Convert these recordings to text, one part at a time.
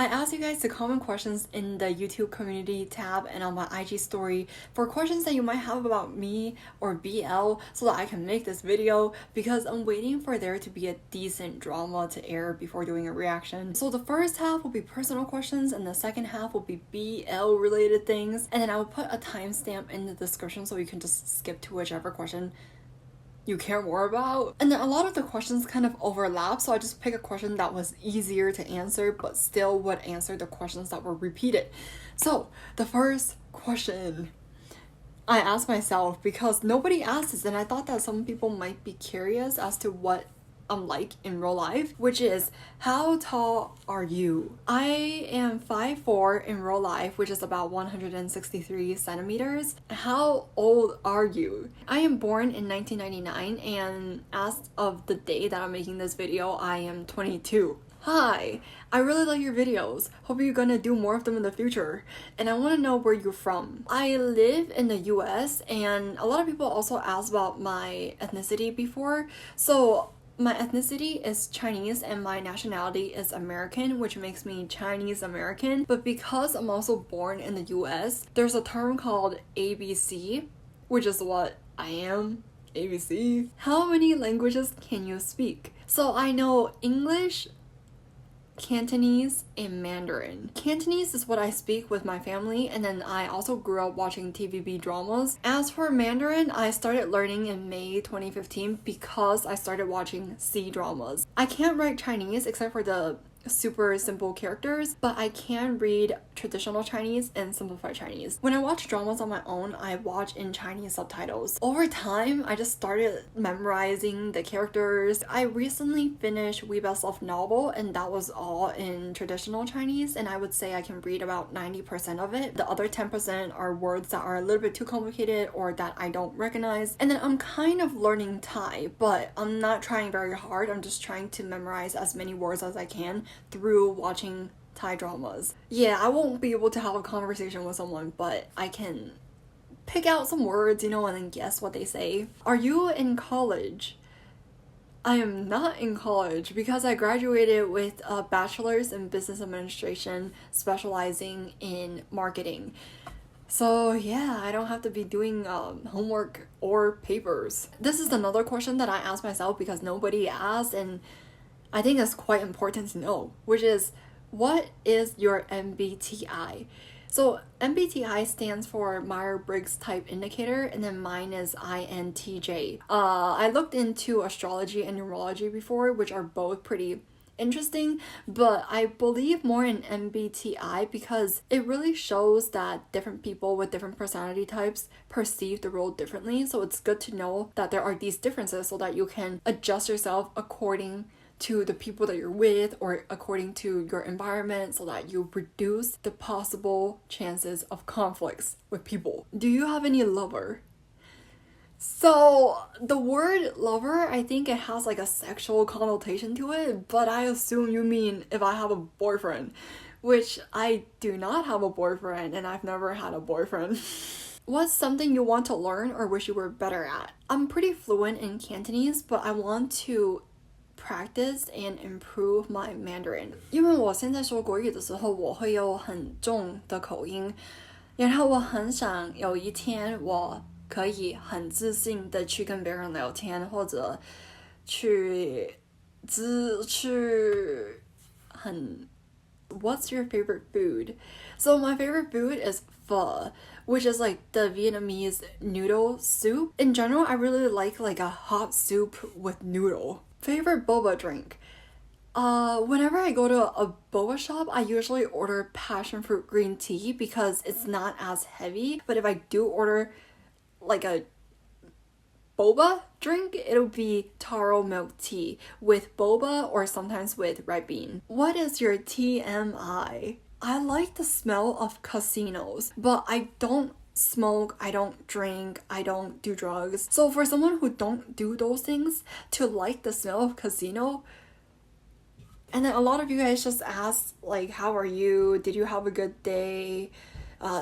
I asked you guys to comment questions in the YouTube community tab and on my IG story for questions that you might have about me or BL so that I can make this video, because I'm waiting for there to be a decent drama to air before doing a reaction. So the first half will be personal questions and the second half will be BL related things, and then I will put a timestamp in the description so you can just skip to whichever question you care more about. And then a lot of the questions kind of overlap, so I just pick a question that was easier to answer but still would answer the questions that were repeated. So the first question I asked myself, because nobody asked this and I thought that some people might be curious as to what I'm like in real life, which is, how tall are you? I am 5'4" in real life, which is about 163 centimeters. How old are you? I am born in 1999, and as of the day that I'm making this video, I am 22. Hi, I really like your videos. Hope you're gonna do more of them in the future. And I want to know where you're from. I live in the US, and a lot of people also asked about my ethnicity before. So my ethnicity is Chinese and my nationality is American, which makes me Chinese American. But because I'm also born in the US, there's a term called ABC, which is what I am, ABC. How many languages can you speak? So I know English, Cantonese, and Mandarin. Cantonese is what I speak with my family, and then I also grew up watching TVB dramas. As for Mandarin, I started learning in May 2015 because I started watching C-dramas. I can't write Chinese except for the super simple characters, but I can read traditional Chinese and simplified Chinese. When I watch dramas on my own, I watch in Chinese subtitles. Over time, I just started memorizing the characters. I recently finished We Best Love novel, and that was all in traditional Chinese, and I would say I can read about 90% of it. The other 10% are words that are a little bit too complicated or that I don't recognize. And then I'm kind of learning Thai, but I'm not trying very hard. I'm just trying to memorize as many words as I can through watching Thai dramas. Yeah, I won't be able to have a conversation with someone, but I can pick out some words, and then guess what they say. Are you in college? I am not in college because I graduated with a bachelor's in business administration specializing in marketing. So yeah, I don't have to be doing homework or papers. This is another question that I asked myself because nobody asked, and I think it's quite important to know, which is, what is your MBTI? So MBTI stands for Myers-Briggs Type Indicator, and then mine is INTJ. I looked into astrology and numerology before, which are both pretty interesting, but I believe more in MBTI because it really shows that different people with different personality types perceive the world differently. So it's good to know that there are these differences so that you can adjust yourself according to the people that you're with or according to your environment, so that you reduce the possible chances of conflicts with people. Do you have any lover? So the word lover, I think it has like a sexual connotation to it, but I assume you mean if I have a boyfriend, which I do not have a boyfriend, and I've never had a boyfriend. What's something you want to learn or wish you were better at? I'm pretty fluent in Cantonese, but I want to practice and improve my Mandarin. 因为我现在说国语的时候，我会有很重的口音，然后我很想有一天我可以很自信的去跟别人聊天，或者去很 What's your favorite food? So my favorite food is pho, which is like the Vietnamese noodle soup. In general, I really like a hot soup with noodle. Favorite boba drink? Whenever I go to a boba shop, I usually order passion fruit green tea because it's not as heavy. But if I do order like a boba drink, it'll be taro milk tea with boba or sometimes with red bean. What is your TMI? I like the smell of casinos, but I don't smoke, I don't drink, I don't do drugs. So for someone who don't do those things to like the smell of casino, and then a lot of you guys just ask like, how are you? Did you have a good day?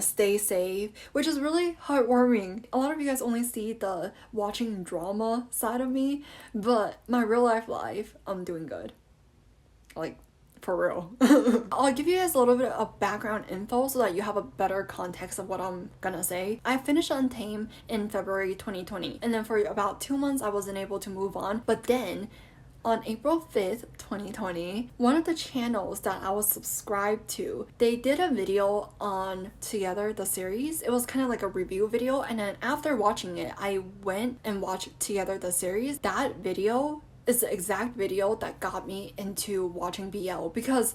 Stay safe, which is really heartwarming. A lot of you guys only see the watching drama side of me, but my real life, I'm doing good. Like, for real. I'll give you guys a little bit of background info so that you have a better context of what I'm gonna say. I finished Untamed in February 2020, and then for about 2 months I wasn't able to move on, but then on April 5th, 2020, one of the channels that I was subscribed to, they did a video on Together the series. It was kind of like a review video, and then after watching it, I went and watched Together the series. That video is the exact video that got me into watching BL, because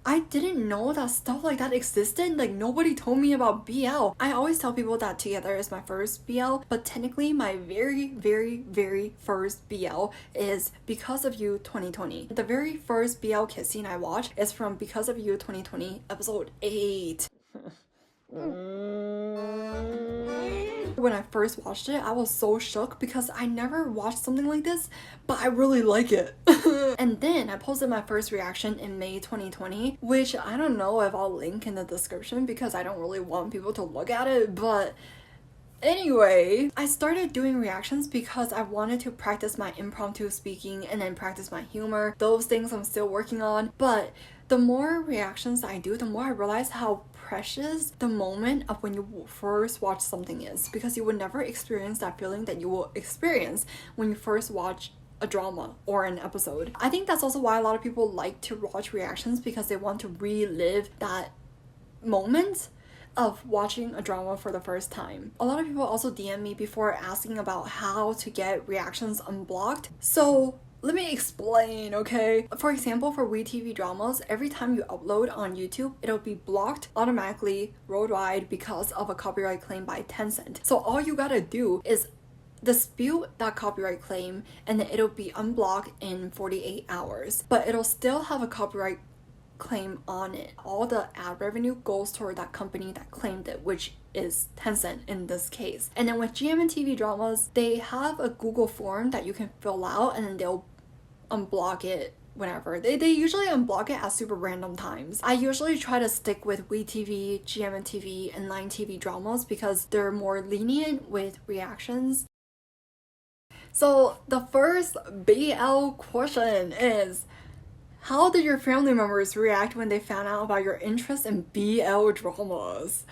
I didn't know that stuff like that existed. Like, nobody told me about BL. I always tell people that Together is my first BL, but technically my very, very, very first BL is Because of You 2020. The very first BL kiss scene I watched is from Because of You 2020, episode 8. When I first watched it, I was so shook because I never watched something like this, but I really like it. And then I posted my first reaction in May 2020, which I don't know if I'll link in the description because I don't really want people to look at it, but anyway, I started doing reactions because I wanted to practice my impromptu speaking and then practice my humor. Those things I'm still working on, but the more reactions I do, the more I realize how precious the moment of when you first watch something is, because you would never experience that feeling that you will experience when you first watch a drama or an episode. I think that's also why a lot of people like to watch reactions, because they want to relive that moment of watching a drama for the first time. A lot of people also DM me before asking about how to get reactions unblocked. So let me explain, okay? For example, for WeTV dramas, every time you upload on YouTube, it'll be blocked automatically worldwide because of a copyright claim by Tencent. So all you gotta do is dispute that copyright claim, and then it'll be unblocked in 48 hours. But it'll still have a copyright claim on it. All the ad revenue goes toward that company that claimed it, which is Tencent in this case. And then with GMMTV dramas, they have a Google form that you can fill out, and then they'll unblock it whenever. They usually unblock it at super random times. I usually try to stick with WeTV, GMMTV, and Line TV dramas because they're more lenient with reactions. So the first BL question is, how did your family members react when they found out about your interest in BL dramas?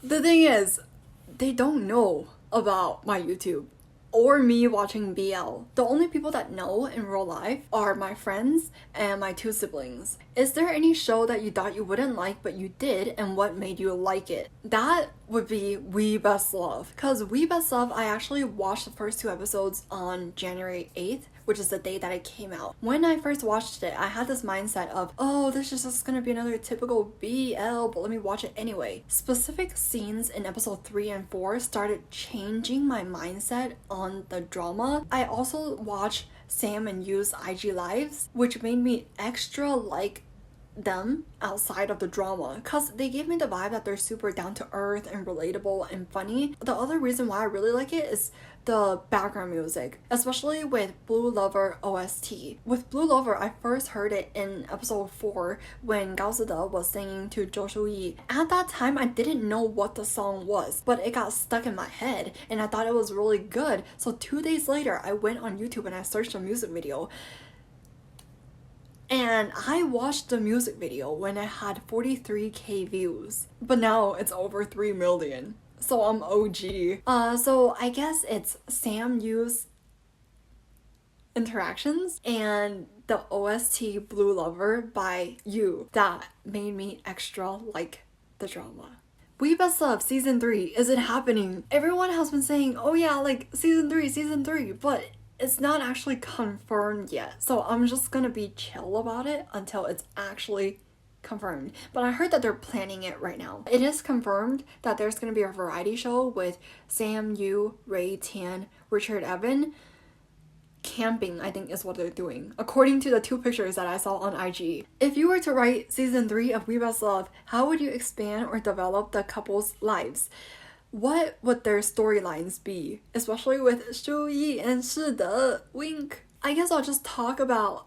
The thing is, they don't know about my YouTube or me watching BL. The only people that know in real life are my friends and my 2 siblings. Is there any show that you thought you wouldn't like but you did, and what made you like it? That would be We Best Love. Cause We Best Love, I actually watched the first 2 episodes on January 8th, which is the day that it came out. When I first watched it, I had this mindset of, oh, this is just gonna be another typical BL, but let me watch it anyway. Specific scenes in episode 3 and 4 started changing my mindset on the drama. I also watched Sam and Yu's IG lives, which made me extra like them outside of the drama, because they gave me the vibe that they're super down to earth and relatable and funny. The other reason why I really like it is the background music, especially with Blue Lover OST. With Blue Lover, I first heard it in episode 4 when Gao Zide was singing to Zhou Shuyi. At that time, I didn't know what the song was, but it got stuck in my head and I thought it was really good. So 2 days later, I went on YouTube and I searched a music video. And I watched the music video when it had 43k views, but now it's over 3 million. So I'm OG. So I guess it's Sam Yu's interactions and the OST Blue Lover by Yu that made me extra like the drama. We Best Love Season 3, is it happening? Everyone has been saying, oh yeah, like Season 3, but it's not actually confirmed yet. So I'm just gonna be chill about it until it's actually confirmed. But I heard that they're planning it right now. It is confirmed that there's gonna be a variety show with Sam Yu, Ray Tian, Richard Evan. Camping, I think, is what they're doing, according to the 2 pictures that I saw on IG. If you were to write Season 3 of We Best Love, how would you expand or develop the couple's lives? What would their storylines be? Especially with Shu Yi and Shi De. Wink. I guess I'll just talk about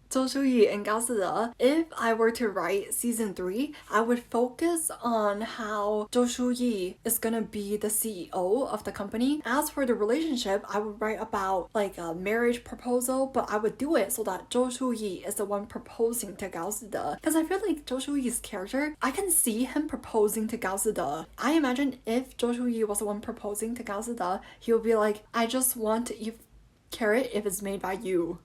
Zhou Shuyi and Gao Side. If I were to write season 3, I would focus on how Zhou Shuyi is gonna be the CEO of the company. As for the relationship, I would write about like a marriage proposal, but I would do it so that Zhou Shuyi is the one proposing to Gao Side. Because I feel like Zhou Shuyi's character, I can see him proposing to Gao Side. I imagine if Zhou Shuyi was the one proposing to Gao Side, he would be like, I just want to eat carrot if it's made by you.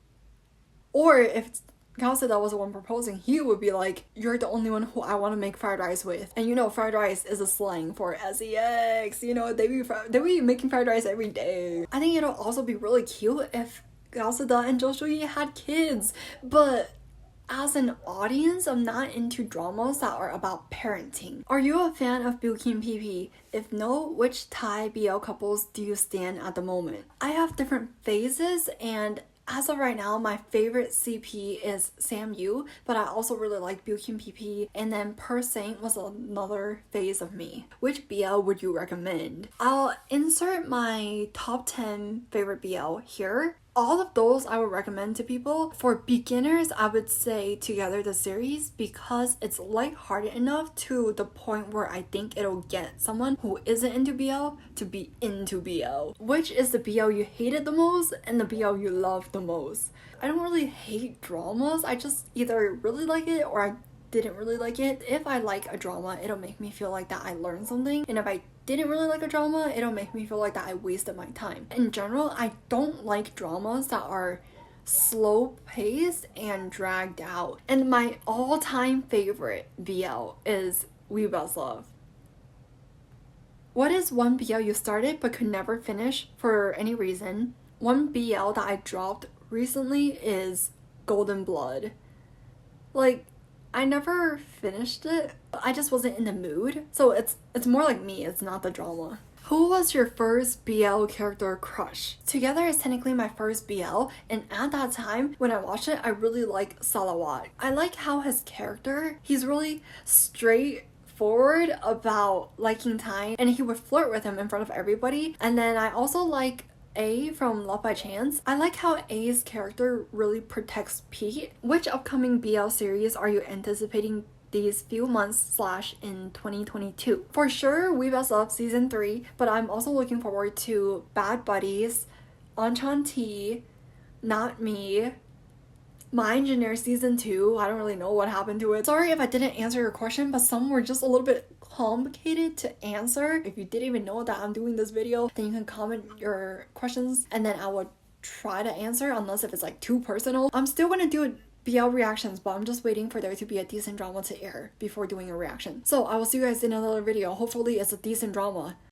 Or if Gao Side was the one proposing, he would be like, you're the only one who I want to make fried rice with. And you know, fried rice is a slang for sex. You know, they be making fried rice every day. I think it'll also be really cute if Gao Side and Zhou Shuyi had kids. But as an audience, I'm not into dramas that are about parenting. Are you a fan of Bilkin PP? If no, which Thai BL couples do you stand at the moment? I have different phases, and as of right now, my favorite CP is Sam Yu, but I also really like Bilkin PP, and then Per Saint was another phase of me. Which BL would you recommend? I'll insert my top 10 favorite BL here. All of those I would recommend to people. For beginners, I would say Together the series because it's lighthearted enough to the point where I think it'll get someone who isn't into BL to be into BL. Which is the BL you hated the most and the BL you loved the most? I don't really hate dramas. I just either really like it or I didn't really like it. If I like a drama, it'll make me feel like that I learned something. And if I didn't really like a drama, it'll make me feel like that I wasted my time. In general, I don't like dramas that are slow paced and dragged out. And my all-time favorite BL is We Best Love. What is one BL you started but could never finish for any reason? One BL that I dropped recently is Golden Blood. Like, I never finished it. I just wasn't in the mood. So it's more like me, it's not the drama. Who was your first BL character crush? Together is technically my first BL, and at that time, when I watched it, I really like Salawat. I like how his character, he's really straightforward about liking Ty, and he would flirt with him in front of everybody. And then I also like A from Love by Chance. I like how A's character really protects Pete. Which upcoming BL series are you anticipating these few months / in 2022? For sure, We Best Love season 3, but I'm also looking forward to Bad Buddies, Anchan T, Not Me, My Engineer season 2. I don't really know what happened to it. Sorry if I didn't answer your question, but some were just a little bit complicated to answer. If you didn't even know that I'm doing this video, then you can comment your questions and then I will try to answer, unless if it's like too personal. I'm still gonna do BL reactions, but I'm just waiting for there to be a decent drama to air before doing a reaction. So I will see you guys in another video. Hopefully it's a decent drama.